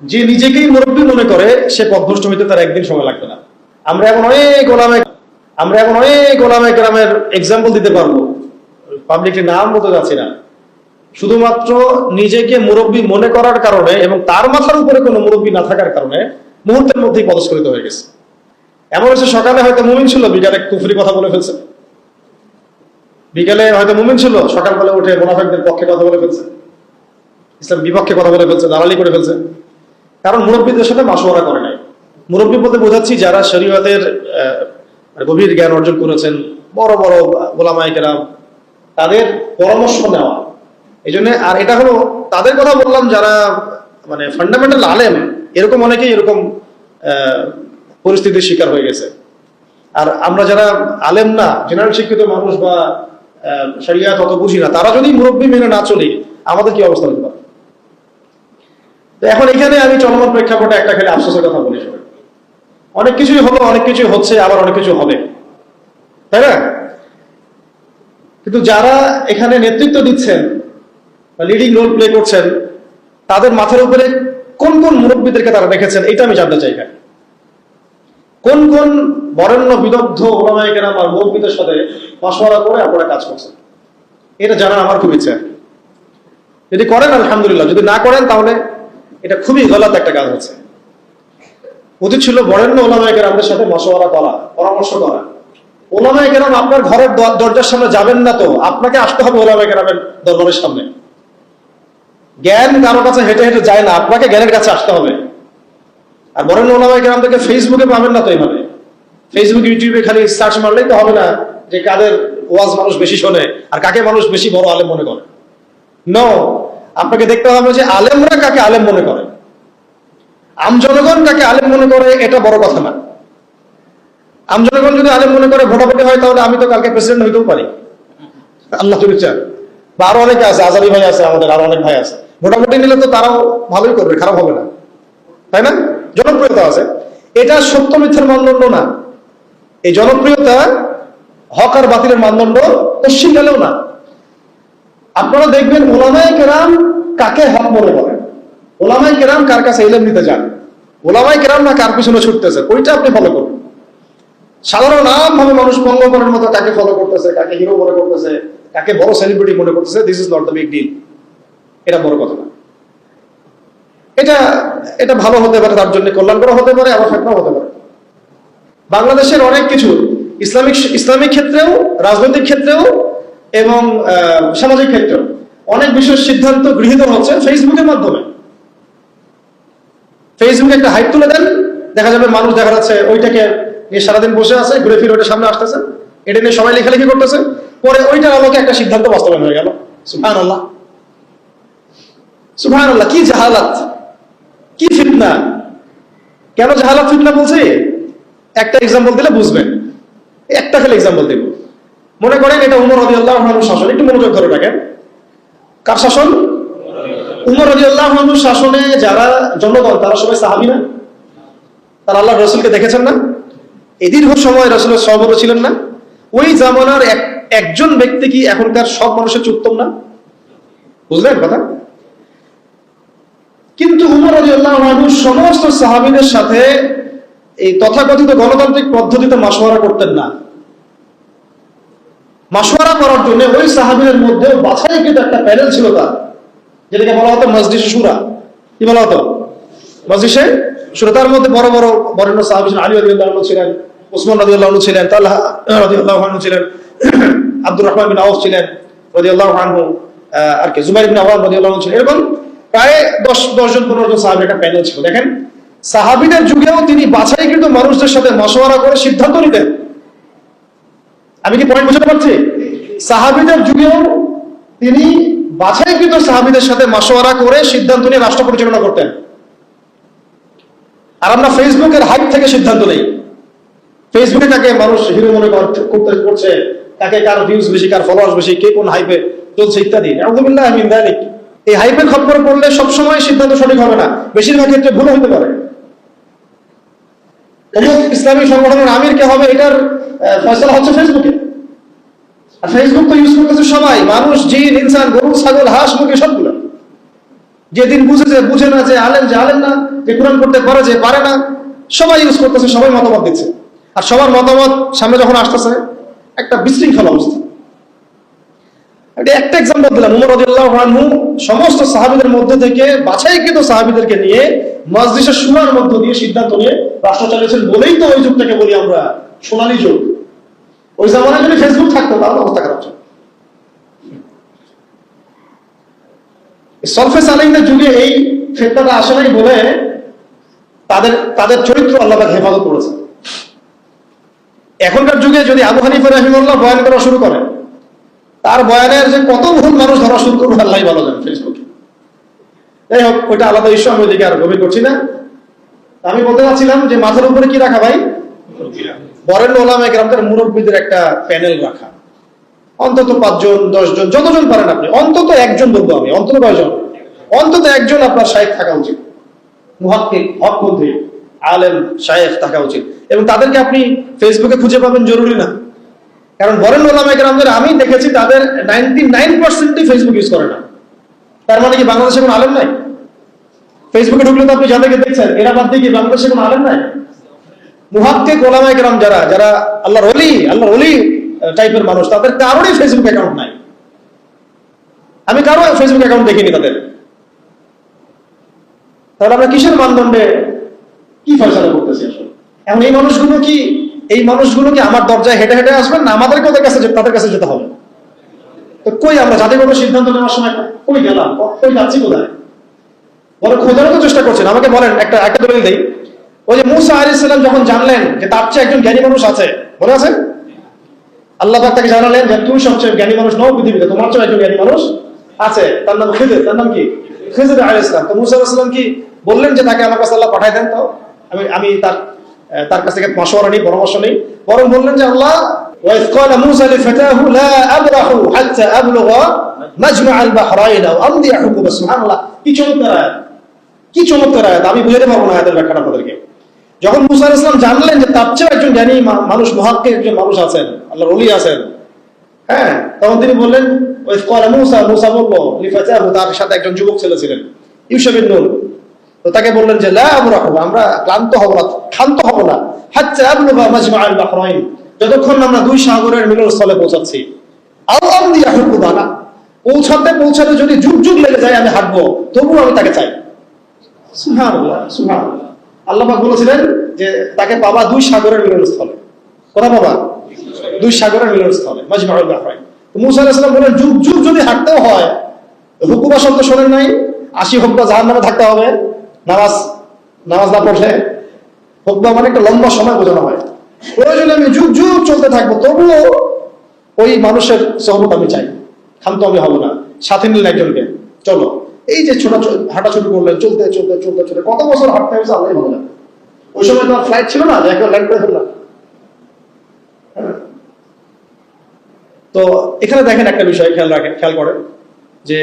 যে নিজেকেই মুরব্বী মনে করে সে পথভ্রষ্ট হইতে তার একদিন সময় লাগবে না। আমরা এখন অনেক ওলামায়ে কেরামের এক্সাম্পল দিতে পারবো, পাবলিকের নাম বলতে যাচ্ছি না। শুধুমাত্র নিজেকে মুরব্বী মনে করার কারণে এবং তার মাথার উপরে কোনো মুরব্বী না থাকার কারণে মুহূর্তের মধ্যেই পদস্খলিত হয়ে গেছে। এমন হচ্ছে সকালে হয়তো মুমিন ছিল, বিকালে কুফরি কথা বলে ফেলছে। বিকালে হয়তো মুমিন ছিল, সকালবেলা উঠে মুনাফিকদের পক্ষে কথা বলে ফেলছে, ইসলাম বিপক্ষে কথা বলে ফেলছে, দালালি করে ফেলছে। কারণ মুরব্বীদের সাথে মাশওয়ারা করে নাই। মুরব্বী বলতে বোঝাচ্ছি যারা শরীয়তের গভীর জ্ঞান অর্জন করেছেন, বড় বড় ওলামায়ে কেরাম, তাদের পরামর্শ নেওয়া। এই জন্য, আর এটা হলো তাদের কথা বললাম যারা মানে ফান্ডামেন্টাল আলেম, এরকম অনেকেই এরকম পরিস্থিতির শিকার হয়ে গেছে। আর আমরা যারা আলেম না, জেনারেল শিক্ষিত মানুষ বা শরিয়াত অত বুঝি না, তারা যদি মুরব্বী মেনে না চলি আমাদের কি অবস্থা হতে পারে। তো এখন এখানে আমি চলমান প্রেক্ষাপটে একটা খালি আফসোসের কথা বলি। অনেক কিছুই হলো, অনেক কিছুই হচ্ছে, আবার অনেক কিছু হবে, তাই না? কিন্তু যারা এখানে নেতৃত্ব দিচ্ছেন বা লিডিং রোল প্লে করছেন, তাদের মাথার উপরে কোন কোন মুরব্বীদেরকে তারা রেখেছেন এটা আমি জানতে চাই। কোন কোন বরেণ্য বিদগ্ধ ওলামায়ে কেরাম আর মুরব্বীদের সাথে মাশওয়ারা করে আপনারা কাজ করছেন, এটা জানার আমার খুব ইচ্ছা। যদি করেন আলহামদুলিল্লাহ, যদি না করেন তাহলে এটা খুবই গলত একটা কাজ হচ্ছে। উচিত ছিল বরেণ্য ওলামায়ে কেরামদের সাথে মাশওয়ারা করা, পরামর্শ করা। ওলামায়ে কেরাম আপনার ঘরের দরজার সামনে যাবেন না, তো আপনাকে আসতে হবে ওলামায়ে কেরামের দরবারের সামনে। জ্ঞান কারো কাছে হেঁটে হেঁটে যায় না, আপনাকে জ্ঞানের কাছে আসতে হবে। আর বরেণ্য ওলামায়ে কেরামদেরকে ফেসবুকে পাবেন না তো এইভাবে। ফেসবুক ইউটিউবে খালি সার্চ মারলেই তো হবে না যে কাদের ওয়াজ মানুষ বেশি শোনে আর কাকে মানুষ বেশি বড় আলেম মনে করে। নো, আপনাকে দেখতে হবে যে আলেমরা কাকে আলেম মনে করে, আমজনগণ কাকে আলেম মনে করে, এটা বড় কথা না। আমজনগণ যদি আলেম মনে করে ভোটাভুটি হয়, তাহলে আমি তো কালকে প্রেসিডেন্ট হইতেও পারি, আল্লাহ যদি চান। বা আরো অনেকে আছে, আজারি ভাই আছে, আমাদের আরো অনেক ভাই আছে। ভোটাভুটি নিলে তো তারাও ভালোই করবে, খারাপ হবে না, তাই না? জনপ্রিয়তা আছে, এটা সত্য মিথ্যার মানদণ্ড না। এই জনপ্রিয়তা হক আর বাতিলের মানদণ্ড পশ্চিম গেলেও না। আপনারা দেখবেন ওলামায়ে কেরাম কাকে হক মনে করেন, ওলামায়ে কেরাম কার কাছে ইলম নিতে যান, ওলামায়ে কেরাম না কার পিছনে ছুটতেছে, ওইটা আপনি ফলো করুন। সাধারণ আম ভাবে মানুষ পঙ্গপালের মতো কাকে ফলো করতেছে, কাকে হিরো মনে করতেছে, কাকে বড় সেলিব্রিটি মনে করতেছে, this is not the big deal. এটা বড় কথা না। এটা ভালো হতে পারে, তার জন্য কল্যাণকর হতে পারে, আবার ফেতনাও হতে পারে। বাংলাদেশের অনেক কিছু ইসলামিক ক্ষেত্রেও, রাজনৈতিক ক্ষেত্রেও এবং সামাজিক ক্ষেত্রেও অনেক বিশেষ সিদ্ধান্ত গৃহীত হচ্ছে ফেসবুকের মাধ্যমে। ফেসবুকে একটা হাইপ তুলে দেন, দেখা যাবে মানুষ দেখা যাচ্ছে ওইটাকে নিয়ে সারাদিন বসে আছে, ঘুরে ফিরে ওইটা সামনে আসতেছে, এটা নিয়ে সবাই লেখালেখি করতেছে, পরে ওইটার আলোকে একটা সিদ্ধান্ত বাস্তবায়ন হয়ে গেল। সুবহানাল্লাহ, সুবহানাল্লাহ, কি জাহালাত, কি ফিতনা। কেন জাহালাত ফিতনা বলছি? একটা এক্সাম্পল দিলে বুঝবেন। একটা খালি এক্সাম্পল দেব। মনে করেন এটা উমর রাদিয়াল্লাহু আনহুর শাসন, একটু মনোযোগ ধরে রাখেন। কার শাসন? উমর রাদিয়াল্লাহু আনহুর শাসনে যারা জনগণ, তারা সবাই সাহাবী না? তারা আল্লাহর রাসূলকে দেখেছেন না? এই দীর্ঘ সময় রাসূলের সহবত ছিলেন না? ওই জামানার একজন ব্যক্তি কি এখনকার সব মানুষের চেয়ে উত্তম না? বুঝলেন কথা? কিন্তু উমর রাদিয়াল্লাহু আনহু সমস্ত সাহাবীদের সাথে এই তথাকথিত গণতান্ত্রিক পদ্ধতিতে মাশওয়ারা করতেন না। মাশওয়ারা করার জন্য ওই সাহাবীদের মধ্যে বাছাইকৃত একটা প্যানেল ছিল তার, যেটাকে বলা হতো মজলিসে শুরা। কি বলা হতো? মজলিসে শুরা। তার মধ্যে বড় বড় বরেণ্য সাহাবী ছিলেন। আলী রাদিয়াল্লাহু আনহু ছিলেন, ওসমান রাদিয়াল্লাহু আনহু ছিলেন, তালহা রাদিয়াল্লাহু আনহু ছিলেন, আব্দুর রহমান বিন আওফ ছিলেন রাদিয়াল্লাহু আনহু, আর কি জুবাইর বিন আওয়াম রাদিয়াল্লাহু আনহু ছিলেন। এরকম প্রায় 10 জন 15 জন সাহাবীর একটা প্যানেল ছিল। দেখেন, সাহাবীদের যুগেও তিনি বাছাইকৃত মানুষদের সাথে মাশওয়ারা করে সিদ্ধান্ত নিতেন। আমি কি পয়েন্ট বুঝতে পারছি? সাহাবীদের যুগেও তিনি বাছাইকৃত সাহাবীদের সাথে মাশওয়ারা করে সিদ্ধান্ত নিয়ে রাষ্ট্র পরিচালনা করতেন। আর আমরা ফেসবুকের হাইপ থেকে সিদ্ধান্ত নেই। ফেসবুকে তাকে মানুষ হিরো মনে করছে, তাকে কার ভিউজ বেশি, কার ফলোয়ার্স বেশি, কে কোন হাইপে চলছে ইত্যাদি। আউযুবিল্লাহি মিন যালিক। এই হাইপের খপ্পরে পড়লে সবসময় সিদ্ধান্ত সঠিক হবে না, বেশিরভাগ ক্ষেত্রে ভুল হতে পারে। ইসলামী সংগঠনের আমির কে হবে, এটার ফয়সালা হচ্ছে ফেসবুকে। আর ফেসবুক তো ইউজ করতেছে সবাই, মানুষ, জিন, ইনসান, গরু, ছাগল, হাঁস, মুরগি, সবগুলো। যেদিন বুঝে না যে আলেম না, যে কোরআন করতে পারে যে পারে না, সবাই ইউজ করতেছে, সবাই মতামত দিচ্ছে। আর সবার মতামত সামনে যখন আসতেছে একটা বিশৃঙ্খল অবস্থা। একটা এক্সাম্পল দিলাম, উমর রাদিয়াল্লাহু আনহু সমস্ত সাহাবীদের মধ্যে থেকে বাছাইকৃত সাহাবীদেরকে নিয়ে মজলিসের শুরার মধ্য দিয়ে সিদ্ধান্ত নিয়ে রাষ্ট্র চালিয়েছেন বলেই তো ওই যুগটাকে বলি আমরা সোনালী যুগ। ওই জামানায় যদি ফেসবুক থাকতো তাহলে অবস্থা খারাপ ছিল। সলফে সালেহিনদের যুগে এই ফিতনাটা আসে নাই বলে তাদের চরিত্র আল্লাহ পাক হেফাজত করেছে। এখনকার যুগে যদি আবু হানিফা রাহিমাহুল্লাহ বয়ান করা শুরু করে, তার বয়ানের যে কত ভুল মানুষ ধরা শুরু করবে আল্লাহই ভালো জানেন ফেসবুকে। যাই হোক, ওইটা আলাদা ইস্যু, আমি ওইদিকে আর গভীর করছি না। আমি বলতে চাচ্ছিলাম যে মাথার উপরে কি রাখা ভাই? বরেণ্য ওলামায়ে কেরামদের মুরব্বীদের একটা প্যানেল রাখা, অন্তত 5 জন 10 জন, যতজন পারেন আপনি, অন্তত একজন বলবো আমি, অন্তত কয়জন? অন্তত একজন আপনার শায়েখ থাকা উচিত, মুহাক্কিক হকপন্থী আলেম শায়েখ থাকা উচিত। এবং তাদেরকে আপনি ফেসবুকে খুঁজে পাবেন জরুরি না, কারণ বরেণ্য ওলামায়ে কেরামদের আমি দেখেছি তাদের 99% ফেসবুক ইউজ করে না। তার মানে কি বাংলাদেশে কোনো আলেম নাই? ফেসবুকে ঢুকলে তো আপনি যাদেরকে দেখছেন এরা বাদ দিয়ে কি বাংলাদেশে কোনো আলেম নাই? মুহাক্কিক ওলামায়ে কেরাম যারা আল্লাহর ওলি টাইপের মানুষ, তাদের কারোরই ফেসবুক অ্যাকাউন্ট নাই। আমি কারো ফেসবুক অ্যাকাউন্ট দেখিনি তাদের। তাহলে আমরা কিসের মানদণ্ডে কি ফয়সালা করতেছি আসলে? এখন এই মানুষগুলো কি আমার দরজায় হেঁটে হেঁটে আসবেন, না আমাদেরকে তাদের কাছে যেতে হবে? তো কই আমরা জাতিগত সিদ্ধান্ত নেওয়ার সময় কই গেলাম, কই যাচ্ছি, কোথায়? বলে খোঁজারও তো চেষ্টা করছেন। আমাকে বলেন, একটা দলিল দেই। ওই যে মুসা আলাইহিস সালাম যখন জানলেন যে তার চেয়ে একজন জ্ঞানী মানুষ আছে, মনে আছে? আল্লাহ পাক তাকে জানালেন যে তুই সবচেয়ে জ্ঞানী মানুষ নও পৃথিবীতে, তোমার চেয়ে একজন জ্ঞানী মানুষ আছে, তার নাম খিজির। তার নাম কি? খিজির আলাইহিস সালাম। তো মুসা আলাইহিস সালাম কি বললেন যে তাকে আমার কাছে আল্লাহ পাঠায় দেন, তো আমি তার কাছ থেকে মাশওয়ারা নেই, পরামর্শ নেই, বরং বললেন যে আল্লাহ ওয়াইজ ক্বালা মুসা লিফাতাহু লা আবরাহু হাত্তা আবলুগা মাজমাআল বাহরাইন আও আমদি হুকুবা। সুবহানাল্লাহ, কি চমৎকার আয়াত, আমি বুঝাতে পারবো না আয়াতের ব্যাখ্যাটা আপনাদেরকে। যখন মুসা আলাইহিস সালাম জানলেন যে তার চেয়ে একজন জ্ঞানী মানুষ, মুহাক্কিক একজন মানুষ আছেন, আল্লাহর ওলি আছেন, হ্যাঁ, তখন তিনি বললেন ওয়াইজ ক্বালা মুসা বলল লিফাতাহু, তার সাথে একজন যুবক ছেলে ছিলেন ইউসা বিন নুন। তো তাকে বললেন যে লা আবরাহু, আমরা ক্লান্ত হব না, ক্ষান্ত হব না, হাত্তা আবলুগা মাজমাআল বাহরাইন, যতক্ষণ আমরা দুই সাগরের মিলনস্থলে পৌঁছাচ্ছি। আও আমদি হুকুবা, পৌঁছাতে যদি যুগ লেগে যায় আমি হাঁটবো, তবুও আমি তাকে চাই। সুবহানাল্লাহ, সুবহানাল্লাহ। আল্লাহ পাক বলেছিলেন যে তাকে পাবা দুই সাগরের মিলনস্থলে। কোথায় পাবা? দুই সাগরের মিলনস্থলে, মাজমাউল বাহরাইন। মুসা আলাইহিস সালাম বলেন যুগ যদি হাঁটতেও হয়, হুকুবা শব্দ শোনেন নাই? 80 হুকুবা জাহান্নামে থাকতে হবে নামাজ না পড়লে। হুকুবা মানে একটা লম্বা সময় বোঝানো হয়। প্রয়োজনে আমি যুগ চলতে থাকবো, তবুও ওই মানুষের সহবত আমি চাই, ক্ষান্ত আমি হব না। সাথে নিলেন একজনকে, চলো। এই যে হাঁটা শুরু করলেন, চলতে কত বছর হাঁটতে হয়েছে আল্লাহই ভালো জানে। ওই সময় তো ফ্লাইট ছিল না যে একবার ল্যান্ড করে ফেললাম। তো এখানে দেখেন একটা বিষয় খেয়াল করেন যে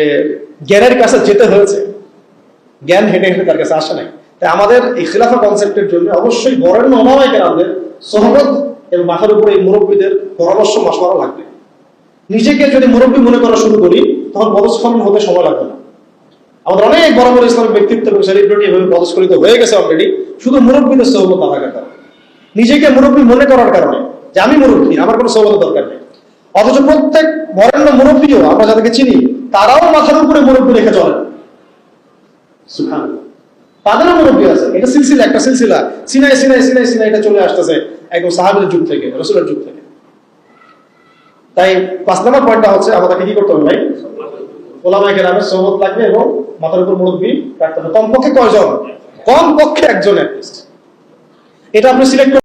জ্ঞানের কাছে যেতে হয়েছে, জ্ঞান হেঁটে তার কাছে আসে নাই। তাই আমাদের এই খিলাফা কনসেপ্টের জন্য অবশ্যই বরেণ্য ওলামায়ে কেরামদের সোহবত এবং মাথার উপরে এই মুরব্বীদের পরামর্শ মাশওয়ারা লাগবে। নিজেকে যদি মুরব্বী মনে করা শুরু করি, তখন পদস্খলন হতে সময় লাগবে না। আমাদের অনেক বড় ইসলামিক ব্যক্তিত্ব এবং সেলিব্রিটি এভাবে পদস্খলিত হয়ে গেছে অলরেডি, শুধু মুরব্বীদের সোহবত না থাকার কারণে, নিজেকে মুরব্বী মনে করার কারণে যে আমি মুরব্বী, আমার কোনো সোহবতের দরকার নেই। অথচ প্রত্যেক বরেণ্য মুরব্বীও আমরা যাদেরকে চিনি, তারাও মাথার উপরে মুরব্বী রেখে চলেন। সুবহানাল্লাহ, তাদেরও মুরব্বী আছে। এটা একটা সিলসিলা সিনাই এটা চলে আসতেছে একদম সাহাবীদের যুগ থেকে, রাসূলের যুগ থেকে। তাই 5 নম্বর পয়েন্টটা হচ্ছে আমাদেরকে কি করতে হবে ভাই? ওলামায়ে কেরামের সোহবত লাগবে এবং মাথার উপর মুরব্বী রাখতে হবে। কমপক্ষে কয়জন? কমপক্ষে একজন। এটা আপনি সিলেক্ট